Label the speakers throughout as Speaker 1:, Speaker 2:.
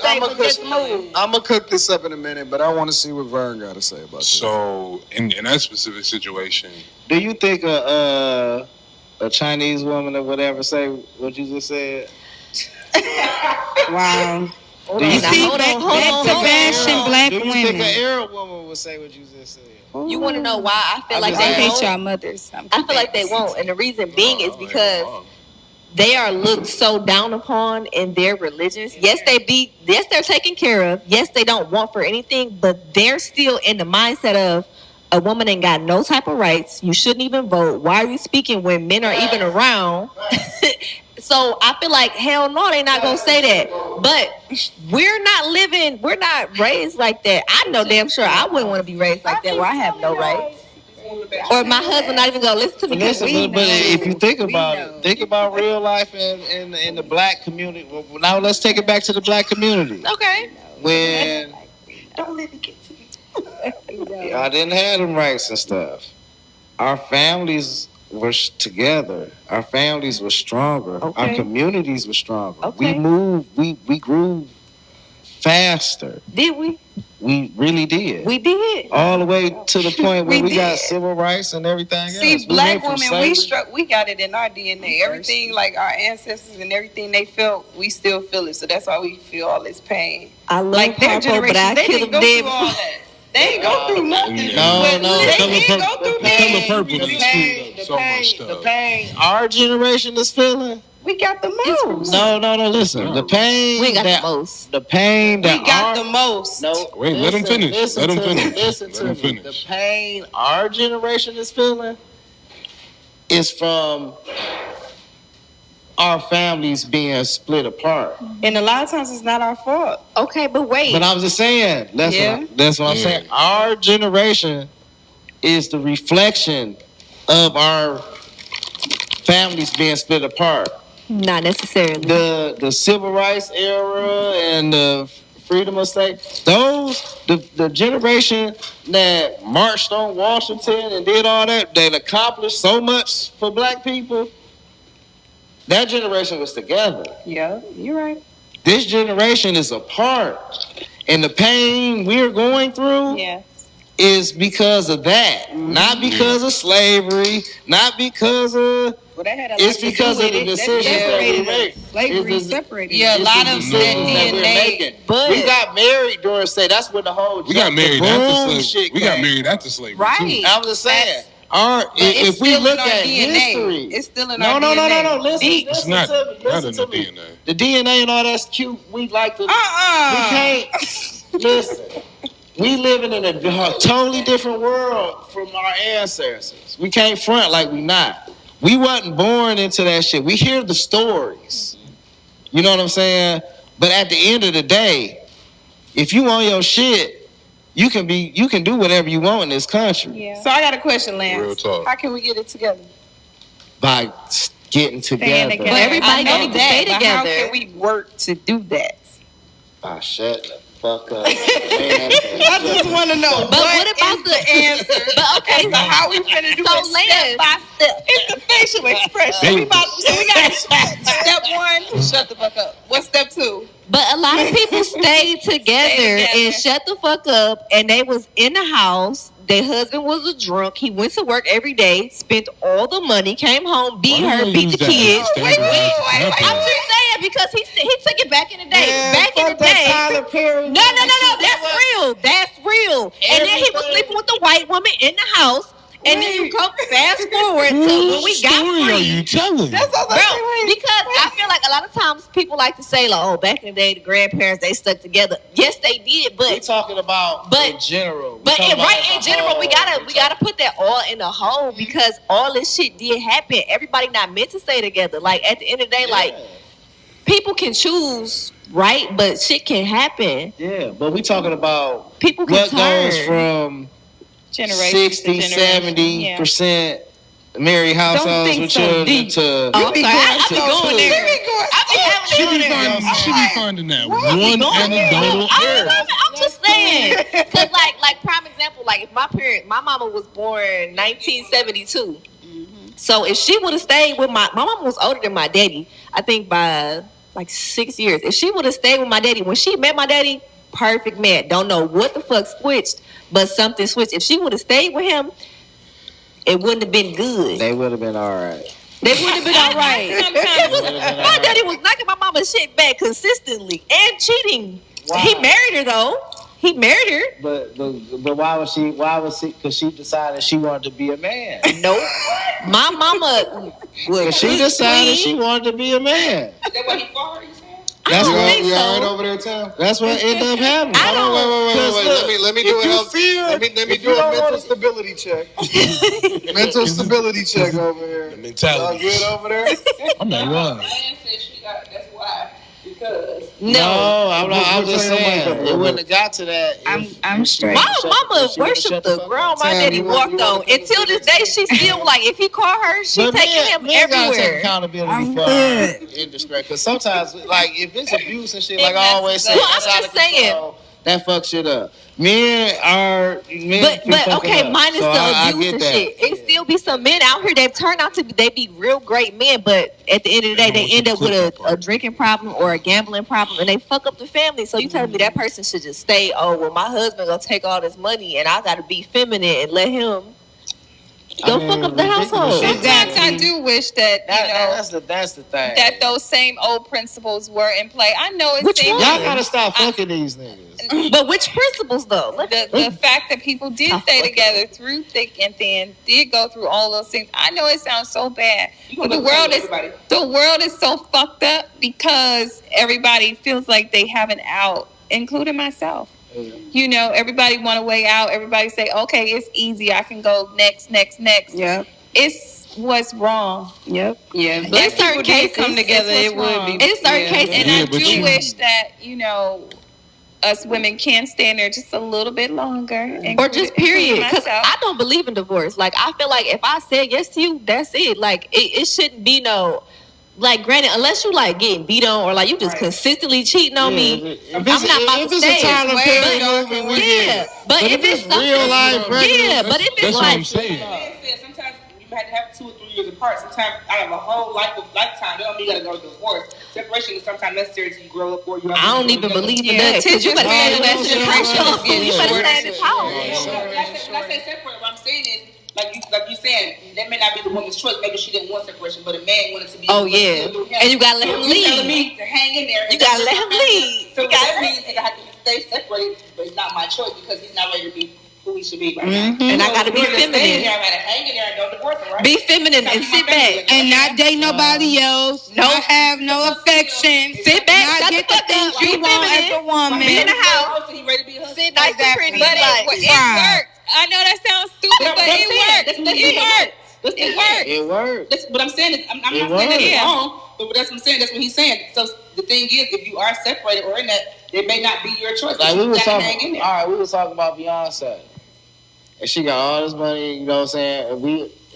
Speaker 1: say for this move.
Speaker 2: I'm gonna cook this up in a minute, but I want to see what Vern got to say about this.
Speaker 3: So, in that specific situation,
Speaker 2: do you think a Chinese woman or whatever say what you just said?
Speaker 1: Wow.
Speaker 4: Do you see back to bashing black women?
Speaker 2: Do you think an Arab woman would say what you just said?
Speaker 5: You want to know why I feel like they
Speaker 4: I hate
Speaker 5: won't?
Speaker 4: y'all mothers.
Speaker 5: I feel like they won't, and the reason being is because they are looked so down upon in their religions. Yes, they're taken care of. Yes, they don't want for anything, but they're still in the mindset of a woman ain't got no type of rights. You shouldn't even vote. Why are you speaking when men are even around? So I feel like hell no, they not gonna say that. But we're not raised like that. I know damn sure I wouldn't want to be raised like that where I have no rights. Or my husband not even gonna listen to me.
Speaker 2: Listen, but if you think about it, think about real life in the black community. Well, now let's take it back to the black community.
Speaker 5: Okay.
Speaker 2: When
Speaker 5: Don't let me get to you.
Speaker 2: I didn't have them rights and stuff, our families were together. Our families were stronger.
Speaker 5: Okay.
Speaker 2: Our communities were stronger.
Speaker 5: Okay.
Speaker 2: We moved. We grew faster.
Speaker 5: Did we?
Speaker 2: We really did.
Speaker 5: We did.
Speaker 2: All the way to the point where we got
Speaker 1: did.
Speaker 2: civil rights and everything else.
Speaker 1: See, black
Speaker 2: went from
Speaker 1: women,
Speaker 2: slavery-
Speaker 1: we got it in our DNA. Everything, like our ancestors and everything they felt, we still feel it. So that's why we feel all this pain.
Speaker 5: I love
Speaker 1: Like their
Speaker 5: Harpo,
Speaker 1: generation,
Speaker 5: but I
Speaker 1: they
Speaker 5: killed
Speaker 1: didn't
Speaker 5: him
Speaker 1: go
Speaker 5: dead
Speaker 1: through all that. They ain't go through nothing.
Speaker 2: No,
Speaker 1: But
Speaker 2: no.
Speaker 1: they
Speaker 3: Color
Speaker 1: didn't
Speaker 3: Purple-
Speaker 1: go through
Speaker 3: the Color
Speaker 1: that.
Speaker 3: Purple
Speaker 2: the
Speaker 3: is
Speaker 2: pain,
Speaker 3: sweet.
Speaker 2: the
Speaker 3: So
Speaker 2: pain,
Speaker 3: much
Speaker 2: the
Speaker 3: stuff.
Speaker 2: pain our generation is feeling.
Speaker 1: We got the most.
Speaker 2: No, listen. The pain
Speaker 5: We ain't got
Speaker 2: that
Speaker 5: the most.
Speaker 2: the pain that
Speaker 1: We got
Speaker 2: our,
Speaker 1: the most.
Speaker 2: No,
Speaker 3: Wait, let him finish.
Speaker 2: Listen
Speaker 3: Let him
Speaker 2: to me,
Speaker 3: finish.
Speaker 2: Listen
Speaker 3: Let
Speaker 2: to
Speaker 3: him
Speaker 2: me.
Speaker 3: finish.
Speaker 2: The pain our generation is feeling is from our families being split apart.
Speaker 1: And a lot of times it's not our fault.
Speaker 5: Okay, but wait.
Speaker 2: But I'm just saying, that's what I'm
Speaker 3: Yeah.
Speaker 2: saying. Our generation is the reflection of our families being split apart.
Speaker 5: Not necessarily.
Speaker 2: The civil rights era and the freedom of state, the generation that marched on Washington and did all that accomplished so much for black people, that generation was together.
Speaker 1: Yeah, you're right.
Speaker 2: This generation is apart, and the pain we're going through
Speaker 1: Yeah.
Speaker 2: is because of that, not because of slavery, not because of.
Speaker 1: Well, that had a lot
Speaker 2: It's
Speaker 1: to do
Speaker 2: because of
Speaker 1: with
Speaker 2: the
Speaker 1: it. That
Speaker 2: decisions that we
Speaker 1: separated
Speaker 2: make.
Speaker 1: us. Slavery
Speaker 2: It's the-
Speaker 1: separated. Yeah, a lot of
Speaker 2: decisions
Speaker 1: that
Speaker 2: that we're
Speaker 1: DNA.
Speaker 2: making.
Speaker 5: But-
Speaker 2: We got married during slavery. That's when the whole
Speaker 3: We got
Speaker 2: jump
Speaker 3: married
Speaker 2: the
Speaker 3: after
Speaker 2: boom
Speaker 3: slavery.
Speaker 2: shit
Speaker 3: We got
Speaker 2: came.
Speaker 3: married after slavery
Speaker 5: Right.
Speaker 3: too.
Speaker 2: I'm just saying.
Speaker 1: That's-
Speaker 2: If
Speaker 1: it's
Speaker 2: we
Speaker 1: still
Speaker 2: look
Speaker 1: in our
Speaker 2: at
Speaker 1: DNA.
Speaker 2: history,
Speaker 1: It's still in
Speaker 2: no,
Speaker 1: our
Speaker 2: no, no,
Speaker 1: DNA.
Speaker 2: no, no. Listen,
Speaker 1: Deep.
Speaker 3: It's
Speaker 2: listen
Speaker 3: not
Speaker 2: to me.
Speaker 3: not
Speaker 2: Listen
Speaker 3: in
Speaker 2: to
Speaker 3: the
Speaker 2: me.
Speaker 3: DNA.
Speaker 2: The DNA and all that's cute. We like to. We can't listen. We living in a totally different world from our ancestors. We can't front like we not. We wasn't born into that shit. We hear the stories. You know what I'm saying? But at the end of the day, if you on your shit, you can do whatever you want in this country
Speaker 1: Yeah. So I got a question, Lance.
Speaker 3: Real talk.
Speaker 1: How can we get it together?
Speaker 2: by getting together.
Speaker 5: But everybody
Speaker 1: I know
Speaker 5: need to stay
Speaker 1: but how
Speaker 5: together.
Speaker 1: can we work to do that?
Speaker 2: Shut the fuck up. Man,
Speaker 1: I just want to know.
Speaker 5: But what about the
Speaker 1: answer?
Speaker 5: But okay,
Speaker 1: So how we finna do
Speaker 5: so
Speaker 1: it step by step? It's the facial expression. We got step one. Shut the fuck up. What's step two?
Speaker 5: But a lot of people stayed together and shut the fuck up, and they was in the house. Their husband was a drunk. He went to work every day, spent all the money, came home, beat
Speaker 3: Why
Speaker 5: her,
Speaker 3: do they
Speaker 5: beat
Speaker 3: use
Speaker 5: the
Speaker 3: that
Speaker 5: kids.
Speaker 3: as a standard as
Speaker 5: I'm
Speaker 3: nothing?
Speaker 5: just saying because he took it back in the day.
Speaker 2: Man,
Speaker 5: back in
Speaker 2: fuck
Speaker 5: the
Speaker 2: that
Speaker 5: day.
Speaker 2: Tyler Perry.
Speaker 5: No. That's real. That's real. And then he was
Speaker 2: Everything.
Speaker 5: sleeping with the white woman in the house. And then you come fast forward to when we got
Speaker 3: story are
Speaker 5: free.
Speaker 3: you telling?
Speaker 5: Bro, because I feel like a lot of times people like to say, like, oh, back in the day, the grandparents, they stuck together. Yes, they did,
Speaker 2: We
Speaker 5: but
Speaker 2: talking about in general. We
Speaker 5: but
Speaker 2: talking about
Speaker 5: right
Speaker 2: as
Speaker 5: in
Speaker 2: a
Speaker 5: general,
Speaker 2: whole.
Speaker 5: we gotta put that all in a whole because all this shit did happen. Everybody not meant to stay together. Like at the end of the day, like people can choose, right? But shit can happen.
Speaker 2: Yeah, but we talking about
Speaker 5: People can
Speaker 2: what goes
Speaker 5: turn.
Speaker 2: from
Speaker 1: Generation
Speaker 2: 60, 70% married households
Speaker 1: think
Speaker 2: with
Speaker 1: so
Speaker 2: children
Speaker 1: deep.
Speaker 2: to
Speaker 5: Oh, I'm sorry, I be going there.
Speaker 3: She be finding that one anecdotal error.
Speaker 5: I'm just saying, cause like prime example, like if my mama was born 1972. So if she would have stayed with my mama was older than my daddy, I think by like 6 years. If she would have stayed with my daddy, when she met my daddy, perfect man. Don't know what the fuck switched, but something switched. If she would have stayed with him, it wouldn't have been good.
Speaker 2: They would have been all right.
Speaker 5: They would have been all right. My daddy was knocking my mama's shit back consistently and cheating.
Speaker 2: Wow.
Speaker 5: He married her though. He married her.
Speaker 2: But why was she? Because she decided she wanted to be a man.
Speaker 5: Nope. My mama was.
Speaker 2: She decided she wanted to be a man.
Speaker 1: Is that what he fought?
Speaker 2: That's
Speaker 3: You
Speaker 2: what.
Speaker 3: all right over there, Tom?
Speaker 2: That's what ended up happening.
Speaker 5: I don't.
Speaker 3: Wait. Let me do
Speaker 2: Let
Speaker 3: me do a mental stability check. Mental stability check over here.
Speaker 6: Mentality.
Speaker 3: Y'all good over there?
Speaker 6: I'm not wrong.
Speaker 1: Man said she got. That's why. Because.
Speaker 5: No.
Speaker 2: I'm just saying it wouldn't have got to that.
Speaker 4: I'm straight.
Speaker 5: My mama worshipped the ground my daddy walked on. Until this day, she still like, if he call her, she taking him
Speaker 2: gotta take
Speaker 5: everywhere.
Speaker 2: accountability for her indiscretion. Because sometimes, like, if it's abuse and shit, like I always say,
Speaker 5: Well,
Speaker 2: that's
Speaker 5: I'm
Speaker 2: out
Speaker 5: just
Speaker 2: of control, that fuck shit up. Men
Speaker 5: But okay,
Speaker 2: up.
Speaker 5: minus
Speaker 2: So
Speaker 5: the
Speaker 2: I
Speaker 5: abuse
Speaker 2: get
Speaker 5: and
Speaker 2: that.
Speaker 5: shit. It still be some men out here that turn out to be real great men, but at the end of the day, they end up with a drinking problem or a gambling problem, and they fuck up the family. So you telling me that person should just stay? Oh well, my husband gonna take all this money, and I gotta be feminine and let him go fuck up the household.
Speaker 4: Sometimes I do wish that
Speaker 2: That's the thing.
Speaker 4: that those same old principles were in play. I know it
Speaker 5: Which
Speaker 4: seems
Speaker 5: one?
Speaker 2: Y'all gotta stop fucking these niggas.
Speaker 5: But which principles though?
Speaker 4: the fact that people did stay together through thick and thin, did go through all those things. I know it sounds so bad, but the world is so fucked up because everybody feels like they have an out, including myself. You know, everybody want a way out. Everybody say, okay, it's easy. I can go next.
Speaker 1: Yeah.
Speaker 4: It's what's wrong.
Speaker 1: Yep. Yeah.
Speaker 5: In certain cases,
Speaker 4: come together, it would be.
Speaker 5: In certain cases,
Speaker 4: And
Speaker 3: Yeah,
Speaker 4: I
Speaker 3: but
Speaker 4: do
Speaker 3: you-
Speaker 4: wish that, you know, us women can stand there just a little bit longer.
Speaker 5: or just period. Because
Speaker 4: myself.
Speaker 5: I don't believe in divorce. Like I feel like if I said yes to you, that's it. Like it shouldn't be no. Like granted, unless you like getting beat on or like you just consistently cheating on me, I'm not about to stay. But if it's something,
Speaker 2: real life,
Speaker 5: but if it's
Speaker 3: That's what I'm
Speaker 5: like,
Speaker 3: saying.
Speaker 1: Sometimes you had to have 2 or 3 years apart. Sometimes out of a whole lifetime, they don't mean you gotta go to divorce. Separation is sometimes necessary to grow up or you.
Speaker 5: I don't even believe in that. Because you better stand in that situation. You better stand in power.
Speaker 1: When I say separate, what I'm saying is, like you saying, that may not be the woman's choice. Maybe she didn't want separation, but a man wanted to be.
Speaker 5: Oh yeah, and you gotta let him leave.
Speaker 1: Telling me to hang in there.
Speaker 5: You gotta let him leave.
Speaker 1: So that means I have to stay separated, but it's not my choice because he's not ready to be who he should be right now.
Speaker 5: And I gotta be feminine.
Speaker 1: I gotta hang in there and don't divorce him, right?
Speaker 5: Be feminine and sit back.
Speaker 4: And not date nobody else.
Speaker 5: No.
Speaker 4: Not have no affection.
Speaker 5: Sit back.
Speaker 4: Not
Speaker 5: Shut
Speaker 4: get
Speaker 5: the
Speaker 4: the
Speaker 5: fuck
Speaker 4: things
Speaker 5: up.
Speaker 4: you
Speaker 5: Be
Speaker 4: want as
Speaker 5: feminine.
Speaker 4: a woman.
Speaker 5: Be in the house.
Speaker 1: He ready to be a husband.
Speaker 5: Sit nice and pretty.
Speaker 4: But
Speaker 5: Like,
Speaker 4: it worked. I know that sounds stupid, but it worked. It worked.
Speaker 2: It worked.
Speaker 1: That's what I'm saying. Is, I'm not saying that it's wrong, but that's what I'm saying. That's what he's saying. So the thing is, if you are separated or in that, it may not be your choice.
Speaker 2: Like we
Speaker 1: you
Speaker 2: was
Speaker 1: gotta
Speaker 2: talking.
Speaker 1: hang in there.
Speaker 2: All right, we was talking about Beyonce, and she got all this money. You know what I'm saying?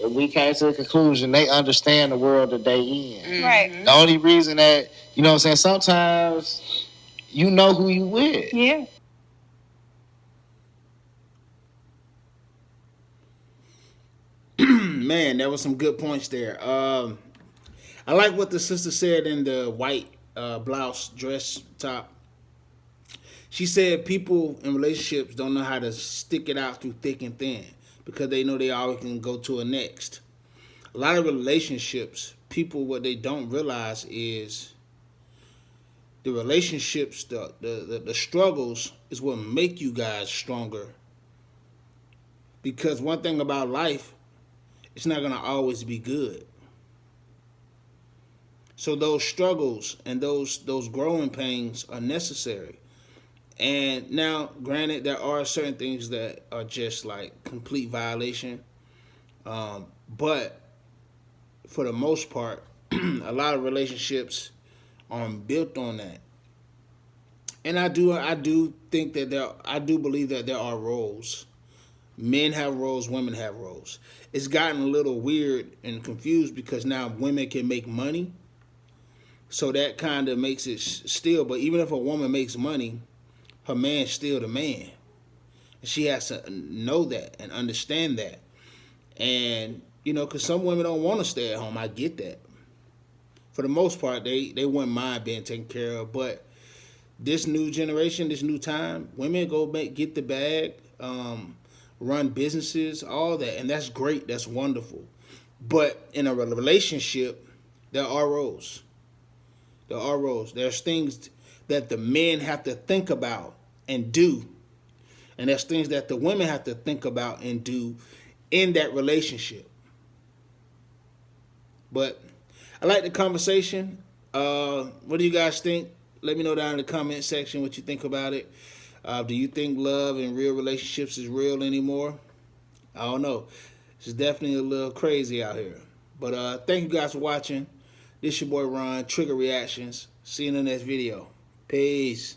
Speaker 2: And we came to the conclusion they understand the world that they in.
Speaker 4: Right.
Speaker 2: The only reason that you know what I'm saying, sometimes you know who you with.
Speaker 4: Yeah.
Speaker 7: Man, there was some good points there. I like what the sister said in the white blouse dress top. She said people in relationships don't know how to stick it out through thick and thin because they know they always can go to a next. A lot of relationships, people, what they don't realize is the relationships, the struggles is what make you guys stronger. Because one thing about life, it's not going to always be good. So those struggles and those growing pains are necessary. And now, granted, there are certain things that are just like complete violation. But for the most part, a lot of relationships are built on that. And I do think that I do believe that there are roles. Men have roles, women have roles. It's gotten a little weird and confused because now women can make money. So that kind of makes it still, but even if a woman makes money, her man's still the man. And she has to know that and understand that. And, you know, because some women don't want to stay at home. I get that. for the most part, they wouldn't mind being taken care of. But this new generation, this new time, women get the bag, run businesses, all that, and that's great. That's wonderful. But in a relationship, there are roles. There are roles. There's things that the men have to think about and do, and there's things that the women have to think about and do in that relationship. But I like the conversation. What do you guys think? Let me know down in the comment section what you think about it. Do you think love and real relationships is real anymore? I don't know. It's definitely a little crazy out here. But thank you guys for watching. This your boy Ron, Trigger Reactions. See you in the next video. Peace.